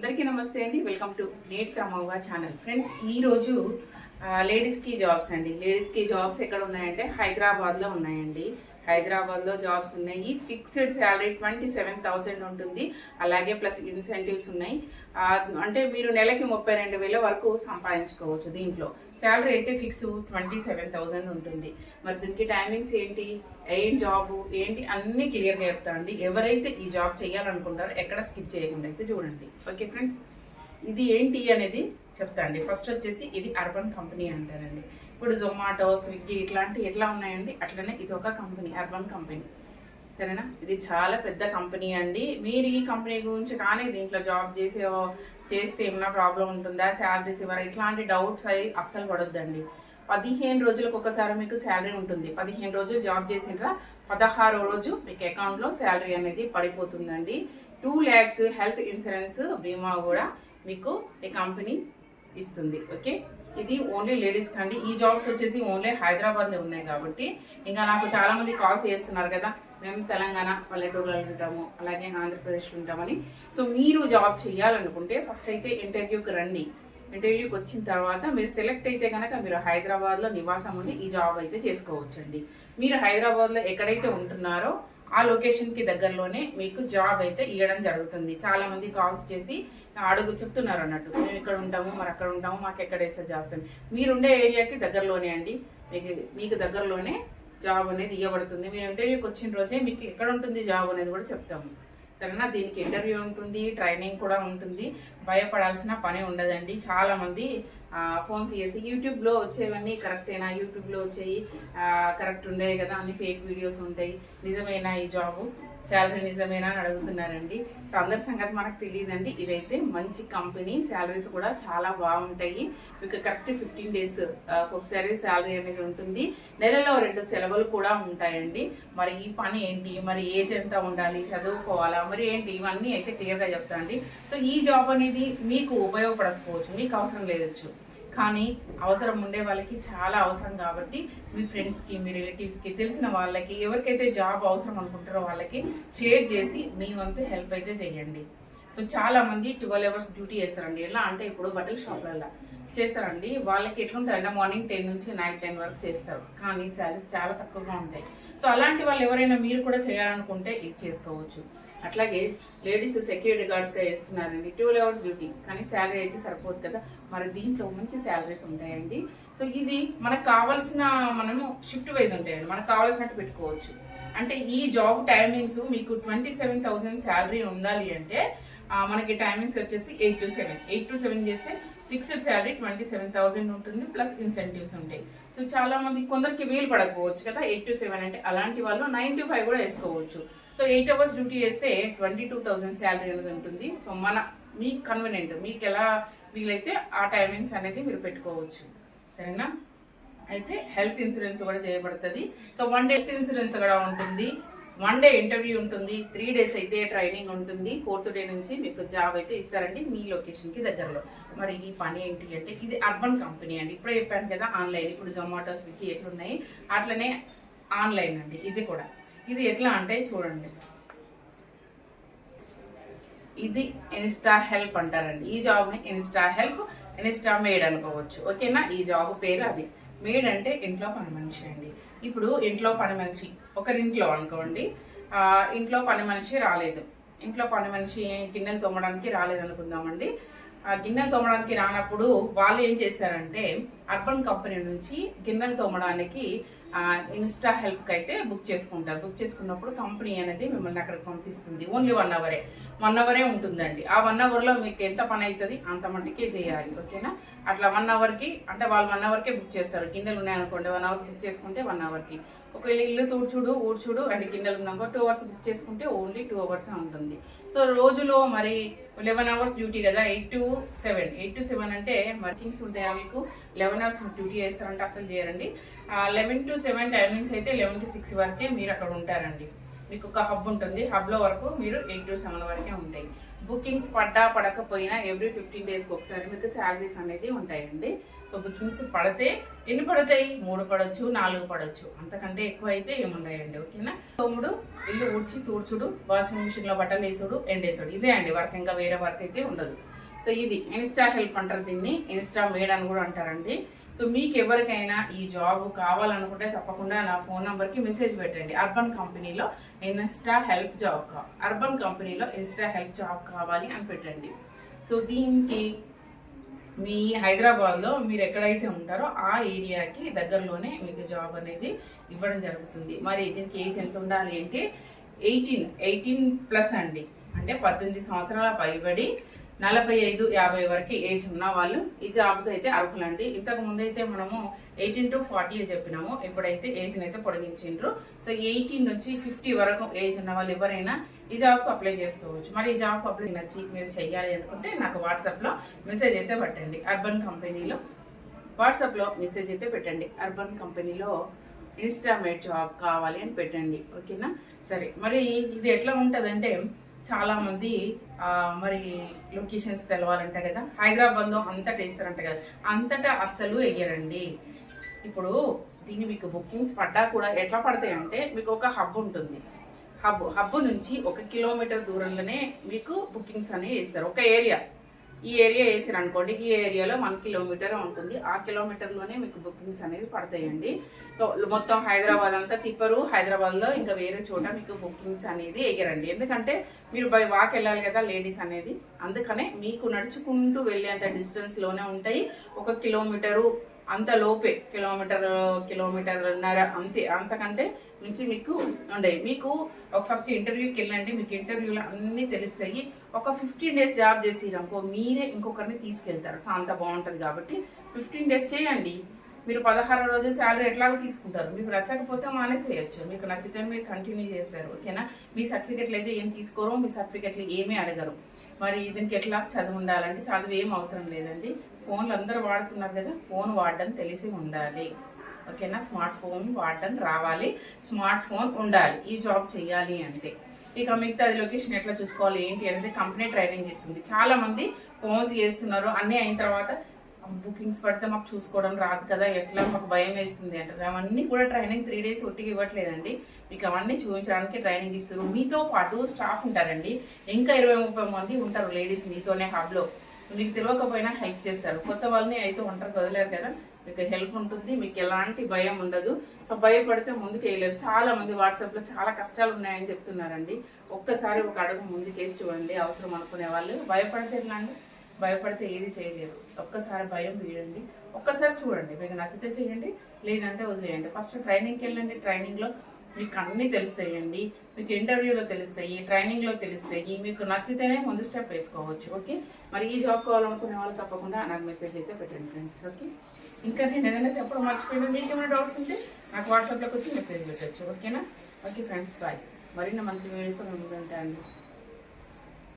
అందరికీ నమస్తే అండి. వెల్కమ్ టు నేట్ కమవ్వ ఛానల్. ఫ్రెండ్స్, ఈరోజు లేడీస్కి జాబ్స్ అండి. లేడీస్కి జాబ్స్ ఎక్కడ ఉన్నాయంటే హైదరాబాద్లో ఉన్నాయండి. హైదరాబాద్లో జాబ్స్ ఉన్నాయి. ఫిక్స్డ్ శాలరీ 27,000 ఉంటుంది. అలాగే ప్లస్ ఇన్సెంటివ్స్ ఉన్నాయి. అంటే మీరు నెలకి 32,000 వరకు సంపాదించుకోవచ్చు. దీంట్లో శాలరీ అయితే ఫిక్స్ 27,000 ఉంటుంది. మరి దీనికి టైమింగ్స్ ఏంటి, ఏం జాబు ఏంటి అన్నీ క్లియర్గా చెప్తా అండి. ఎవరైతే ఈ జాబ్ చేయాలనుకుంటారో ఎక్కడ స్కిప్ చేయకుండా అయితే చూడండి. ఓకే ఫ్రెండ్స్, ఇది ఏంటి అనేది చెప్తా అండి. ఫస్ట్ వచ్చేసి ఇది అర్బన్ కంపెనీ అంటారండి. ఇప్పుడు జొమాటో, స్విగ్గీ ఇట్లాంటి ఎట్లా ఉన్నాయండి, అట్లనే ఇది ఒక కంపెనీ, అర్బన్ కంపెనీ. సరేనా, ఇది చాలా పెద్ద కంపెనీ అండి. మీరు ఈ కంపెనీ గురించి కానీ దీంట్లో జాబ్ చేస్తే ఏమైనా ప్రాబ్లం ఉంటుందా, శాలరీస్ ఇవ్వరా, ఇట్లాంటి డౌట్స్ అవి అస్సలు పడొద్దండి. 15 రోజులకు ఒకసారి మీకు శాలరీ ఉంటుంది. 15 రోజులు జాబ్ చేసినరా 16వ రోజు మీకు అకౌంట్లో శాలరీ అనేది పడిపోతుందండి. 2 lakhs హెల్త్ ఇన్సూరెన్స్ బీమా కూడా మీకు ఈ కంపెనీ ఇస్తుంది. ఓకే, ఇది ఓన్లీ లేడీస్ కండి. ఈ జాబ్స్ వచ్చేసి ఓన్లీ హైదరాబాద్లో ఉన్నాయి కాబట్టి ఇంకా నాకు చాలా మంది కాల్స్ చేస్తున్నారు కదా, మేము తెలంగాణ పల్లెటూరులో ఉంటాము, అలాగే ఆంధ్రప్రదేశ్లో ఉంటామని. సో మీరు జాబ్ చేయాలనుకుంటే ఫస్ట్ అయితే ఇంటర్వ్యూకి రండి. ఇంటర్వ్యూకి వచ్చిన తర్వాత మీరు సెలెక్ట్ అయితే కనుక మీరు హైదరాబాద్లో నివాసం ఉండి ఈ జాబ్ అయితే చేసుకోవచ్చండి. మీరు హైదరాబాద్లో ఎక్కడైతే ఉంటున్నారో ఆ లొకేషన్కి దగ్గరలోనే మీకు జాబ్ అయితే ఇవ్వడం జరుగుతుంది. చాలా మంది కాల్స్ చేసి చెప్తున్నారు అన్నట్టు, మేము ఇక్కడ ఉంటాము, మరి అక్కడ ఉంటాము, మాకు ఎక్కడ వేస్తారు జాబ్స్ అని. మీరుండే ఏరియాకి దగ్గరలోనే అండి, మీకు దగ్గరలోనే జాబ్ అనేది ఇవ్వబడుతుంది. మీరు ఇంటర్వ్యూకి వచ్చిన రోజే మీకు ఎక్కడ ఉంటుంది జాబ్ అనేది కూడా చెప్తాము. సరేనా, దీనికి ఇంటర్వ్యూ ఉంటుంది, ట్రైనింగ్ కూడా ఉంటుంది. భయపడాల్సిన పని ఉండదండి. చాలామంది ఫోన్స్ చేసి యూట్యూబ్లో వచ్చేవన్నీ కరెక్టేనా, యూట్యూబ్లో వచ్చేవి కరెక్ట్ ఉండే కదా, అన్ని ఫేక్ వీడియోస్ ఉంటాయి, నిజమేనా ఈ జాబు, శాలరీ నిజమేనా అని అడుగుతున్నారండి. సో అందరి సంగతి మనకు తెలియదండి. ఇదైతే మంచి కంపెనీ, శాలరీస్ కూడా చాలా బాగుంటాయి. మీకు కరెక్ట్ 15 days ఒకసారి శాలరీ అనేది ఉంటుంది. నెలలో 2 సెలవులు కూడా ఉంటాయండి. మరి ఈ పని ఏంటి, మరి ఏజ్ ఎంత ఉండాలి, చదువుకోవాలా, మరి ఏంటి, ఇవన్నీ అయితే క్లియర్గా చెప్తా అండి. సో ఈ జాబ్ అనేది మీకు ఉపయోగపడకపోవచ్చు, మీకు అవసరం లేదచ్చు, కానీ అవసరం ఉండే వాళ్ళకి చాలా అవసరం కాబట్టి మీ ఫ్రెండ్స్కి, మీ రిలేటివ్స్కి, తెలిసిన వాళ్ళకి, ఎవరికైతే జాబ్ అవసరం అనుకుంటారో వాళ్ళకి షేర్ చేసి మీ వంతు హెల్ప్ అయితే చేయండి. సో చాలామంది 12 hours డ్యూటీ చేస్తారండి. ఎలా అంటే ఇప్పుడు బట్టల షాప్లలో చేస్తారండి. వాళ్ళకి ఎట్లుంటారంటే మార్నింగ్ 10 నుంచి నైట్ 10 వరకు చేస్తారు, కానీ శాలరీస్ చాలా తక్కువగా ఉంటాయి. సో అలాంటి వాళ్ళు ఎవరైనా మీరు కూడా చేయాలనుకుంటే ఇది చేసుకోవచ్చు. అట్లాగే లేడీస్ సెక్యూరిటీ గార్డ్స్గా చేస్తున్నారండి. 12 hours డ్యూటీ, కానీ శాలరీ అయితే సరిపోదు కదా. మరి దీంట్లో మంచి శాలరీస్ ఉంటాయండి. సో ఇది మనకు కావాల్సిన, మనము షిఫ్ట్ వైజ్ ఉంటాయండి, మనకు కావాల్సినట్టు పెట్టుకోవచ్చు. అంటే ఈ జాబ్ టైమింగ్స్ మీకు 27,000 శాలరీ ఉండాలి అంటే మనకి టైమింగ్స్ వచ్చేసి 8 to 7. 8 to 7 చేస్తే ఫిక్స్డ్ శాలరీ 27,000 ఉంటుంది, ప్లస్ ఇన్సెంటివ్స్ ఉంటాయి. సో చాలా మంది కొందరికి వీలు పడకపోవచ్చు కదా 8 to 7 అంటే, అలాంటి వాళ్ళు 9 to 5 కూడా వేసుకోవచ్చు. సో 8 hours డ్యూటీ చేస్తే 22,000 శాలరీ అనేది ఉంటుంది. సో మీకు కన్వీనియంట్, మీకు ఎలా వీలైతే ఆ టైమింగ్స్ అనేది మీరు పెట్టుకోవచ్చు. సరేనా, అయితే హెల్త్ ఇన్సూరెన్స్ కూడా చేయబడుతుంది. సో 1 day హెల్త్ ఇన్సూరెన్స్ కూడా ఉంటుంది, 1 day ఇంటర్వ్యూ ఉంటుంది, 3 days అయితే ట్రైనింగ్ ఉంటుంది. 4th day నుంచి మీకు జాబ్ అయితే ఇస్తారండి మీ లొకేషన్కి దగ్గరలో. మరి ఈ పని ఏంటి అంటే, ఇది అర్బన్ కంపెనీ అండి. ఇప్పుడే చెప్పాను కదా ఆన్లైన్, ఇప్పుడు జొమాటో, స్విగ్గీ ఎట్లున్నాయి అట్లనే ఆన్లైన్ అండి. ఇది కూడా ఇది ఎట్లా అంటే చూడండి, ఇది ఇన్స్టా హెల్ప్ అంటారండి. ఈ జాబ్ని ఇన్స్టా హెల్ప్, ఇన్స్టా మేడ్ అనుకోవచ్చు. ఓకేనా, ఈ జాబ్ పేరు అది. మేడ్ అంటే ఇంట్లో పని మనిషి అండి. ఇప్పుడు ఇంట్లో పని మనిషి ఒకరింట్లో అనుకోండి, ఇంట్లో పని మనిషి రాలేదు, ఇంట్లో పని మనిషి గిన్నెలు తోమడానికి రాలేదు అనుకుందామండి. గిన్నెలు తోమడానికి రానప్పుడు వాళ్ళు ఏం చేశారంటే అర్బన్ కంపెనీ నుంచి గిన్నెలు తోమడానికి ఇన్స్టా హెల్ప్కి అయితే బుక్ చేసుకుంటారు. బుక్ చేసుకున్నప్పుడు కంపెనీ అనేది మిమ్మల్ని అక్కడికి పంపిస్తుంది. ఓన్లీ 1 hour, 1 hour ఉంటుందండి. ఆ 1 hourలో మీకు ఎంత పని అవుతుంది అంత మట్టికే చేయాలి. ఓకేనా, అట్లా 1 hourకి అంటే వాళ్ళు 1 hourకే బుక్ చేస్తారు. గిన్నెలు ఉన్నాయనుకోండి 1 hour బుక్ చేసుకుంటే 1 hourకి. ఒకవేళ ఇల్లు ఊడ్చుడు అండ్ గిన్నెలు ఉన్నాక 2 hours బుక్ చేసుకుంటే ఓన్లీ 2 hours ఉంటుంది. సో రోజులో మరి 11 hours డ్యూటీ కదా, 8 to 7 అంటే వర్కింగ్స్ ఉంటాయా మీకు, 11 hours డ్యూటీ చేస్తారంటే అసలు చేయరండి. 11 to 7 టైమింగ్స్ అయితే 11 to 6 వరకే మీరు అక్కడ ఉంటారండి. మీకు ఒక హబ్ ఉంటుంది, హబ్లో వరకు మీరు 8 to 7 వరకే ఉంటాయి. బుకింగ్స్ పడకపోయినా ఎవ్రీ 15 daysకి ఒకసారి మీకు శాలరీస్ అనేది ఉంటాయండి. సో బుకింగ్స్ పడితే ఎన్ని పడతాయి, 3 పడవచ్చు, 4 పడవచ్చు, అంతకంటే ఎక్కువ అయితే ఏముండయండి. ఓకేనా, తోముడు, ఇల్లు ఊడ్చి తూడ్చుడు, వాషింగ్ మిషన్లో బట్టలు వేసుడు, ఎండేసుడు, ఇదే అండి వర్క్. ఇంకా వేరే వర్క్ అయితే ఉండదు. సో ఇది ఇన్స్టా హెల్ప్ అంటారు, దీన్ని ఇన్స్టా మేడ్ అని కూడా అంటారండి. సో మీకు ఎవరికైనా ఈ జాబ్ కావాలనుకుంటే తప్పకుండా నా ఫోన్ నెంబర్కి మెసేజ్ పెట్టండి. అర్బన్ కంపెనీలో ఇన్స్టా హెల్ప్ జాబ్ అర్బన్ కంపెనీలో ఇన్స్టా హెల్ప్ జాబ్ కావాలి అని పెట్టండి. సో దీనికి మీ హైదరాబాద్లో మీరు ఎక్కడైతే ఉంటారో ఆ ఏరియాకి దగ్గరలోనే మీకు జాబ్ అనేది ఇవ్వడం జరుగుతుంది. మరి దీనికి ఏజ్ ఎంత ఉండాలి అంటే 18+ అండి, అంటే 18 సంవత్సరాల పైబడి 45-50 వరకు ఏజ్ ఉన్న వాళ్ళు ఈ జాబ్కి అయితే అర్హులండి. ఇంతకు ముందు అయితే మనము 18 to 40 చెప్పినాము, ఇప్పుడైతే ఏజ్ని అయితే పొడిగించిండ్రు. సో 18 నుంచి 50 వరకు ఏజ్ ఉన్న వాళ్ళు ఎవరైనా ఈ జాబ్కు అప్లై చేసుకోవచ్చు. మరి ఈ జాబ్కు అప్లై నచ్చి మీరు చెయ్యాలి అనుకుంటే నాకు వాట్సాప్లో మెసేజ్ అయితే పెట్టండి. అర్బన్ కంపెనీలో వాట్సాప్లో మెసేజ్ అయితే పెట్టండి. అర్బన్ కంపెనీలో ఇన్స్టామేట్ జాబ్ కావాలి అని పెట్టండి, ఓకేనా. సరే, మరి ఇది ఎట్లా ఉంటుందంటే చాలామంది మరి లొకేషన్స్ తెలవాలంట కదా, హైదరాబాద్లో అంతటా వేస్తారంట కదా, అంతటా అస్సలు వేయరండి. ఇప్పుడు దీన్ని మీకు బుకింగ్స్ పడ్డా కూడా ఎట్లా పడతాయి అంటే మీకు ఒక హబ్ ఉంటుంది. హబ్ నుంచి 1 కిలోమీటర్ దూరంలోనే మీకు బుకింగ్స్ అనేవి వేస్తారు. ఒక ఏరియా, ఈ ఏరియా వేసారు అనుకోండి, ఈ ఏరియాలో 1 కిలోమీటర్ ఉంటుంది, ఆ కిలోమీటర్లోనే మీకు బుకింగ్స్ అనేది పడతాయండి. మొత్తం హైదరాబాద్ అంతా తిప్పరు, హైదరాబాద్లో ఇంకా వేరే చోట మీకు బుకింగ్స్ అనేది ఎగరండి. ఎందుకంటే మీరు బై వాక్ వెళ్ళాలి కదా లేడీస్ అనేది, అందుకనే మీకు నడుచుకుంటూ వెళ్ళేంత డిస్టెన్స్లోనే ఉంటాయి. 1 కిలోమీటరు అంత లోపే, కిలోమీటర్న్నర అంతే, అంతకంటే నుంచి మీకు ఉండేవి. మీకు ఒక ఫస్ట్ ఇంటర్వ్యూకి వెళ్ళండి, మీకు ఇంటర్వ్యూలో అన్నీ తెలుస్తాయి. ఒక 15 days జాబ్ చేసిరనుకో మీరే ఇంకొకరిని తీసుకెళ్తారు. సో అంత బాగుంటుంది కాబట్టి 15 days చేయండి. మీరు 16వ రోజు శాలరీ ఎట్లాగో తీసుకుంటారు. మీకు నచ్చకపోతే మానేసేయచ్చు, మీకు నచ్చితే మీరు కంటిన్యూ చేస్తారు, ఓకేనా. మీ సర్టిఫికెట్లు అయితే ఏం తీసుకోరు, మీ సర్టిఫికెట్లు ఏమీ అడగరు. మరి దీనికి ఎట్లా చదువు ఉండాలంటే చదువు ఏం అవసరం లేదండి. ఫోన్లు అందరూ వాడుతున్నారు కదా, ఫోన్ వాడడం తెలిసి ఉండాలి, ఓకేనా. స్మార్ట్ ఫోన్ వాడడం రావాలి, స్మార్ట్ ఫోన్ ఉండాలి ఈ జాబ్ చేయాలి అంటే. ఇక మిగతా లొకేషన్ ఎట్లా చూసుకోవాలి ఏంటి అనేది కంపెనీ ట్రైనింగ్ ఇస్తుంది. చాలామంది ఫోన్స్ చేస్తున్నారు, అన్నీ అయిన తర్వాత బుకింగ్స్ పడితే మాకు చూసుకోవడం రాదు కదా, ఎట్లా మాకు భయం వేస్తుంది అంటారు. అవన్నీ కూడా ట్రైనింగ్ 3 days ఒట్టిగా ఇవ్వట్లేదండి, మీకు అవన్నీ చూపించడానికి ట్రైనింగ్ ఇస్తారు. మీతో పాటు స్టాఫ్ ఉంటారండి, ఇంకా 20-30 మంది ఉంటారు లేడీస్ మీతోనే హబ్లో. మీకు తెలియకపోయినా హెల్ప్ చేస్తారు. కొత్త వాళ్ళని అయితే ఒంటరికి వదిలేరు కదా, మీకు హెల్ప్ ఉంటుంది, మీకు ఎలాంటి భయం ఉండదు. సో భయపడితే ముందుకు వేయలేరు. చాలా మంది వాట్సాప్లో చాలా కష్టాలు ఉన్నాయని చెప్తున్నారండి. ఒక్కసారి ఒక అడుగు ముందుకేసి చూడండి. అవసరం అనుకునే వాళ్ళు భయపడితే ఎట్లా అండి, భయపడితే ఏది చేయలేరు. ఒక్కసారి భయం వీడండి, ఒక్కసారి చూడండి, మీకు నచ్చితే చేయండి, లేదంటే వదిలేయండి. ఫస్ట్ ట్రైనింగ్కి వెళ్ళండి, ట్రైనింగ్లో మీకు అన్నీ తెలుస్తాయండి, మీకు ఇంటర్వ్యూలో తెలుస్తాయి, ట్రైనింగ్లో తెలుస్తాయి. మీకు నచ్చితేనే ముందు స్టెప్ వేసుకోవచ్చు, ఓకే. మరి ఈ జాబ్ కావాలనుకునే వాళ్ళు తప్పకుండా నాకు మెసేజ్ అయితే పెట్టండి ఫ్రెండ్స్, ఓకే. ఇంకా నేను ఏదైనా చెప్పడం మర్చిపోయినా, మీకు ఏమైనా డౌట్స్ ఉంటే నాకు వాట్సాప్లోకి వచ్చి మెసేజ్ పెట్టచ్చు, ఓకేనా. Okay friends, bye. మరిన్ని మంచి వీడియోస్ ముందు ఉంటాయండి.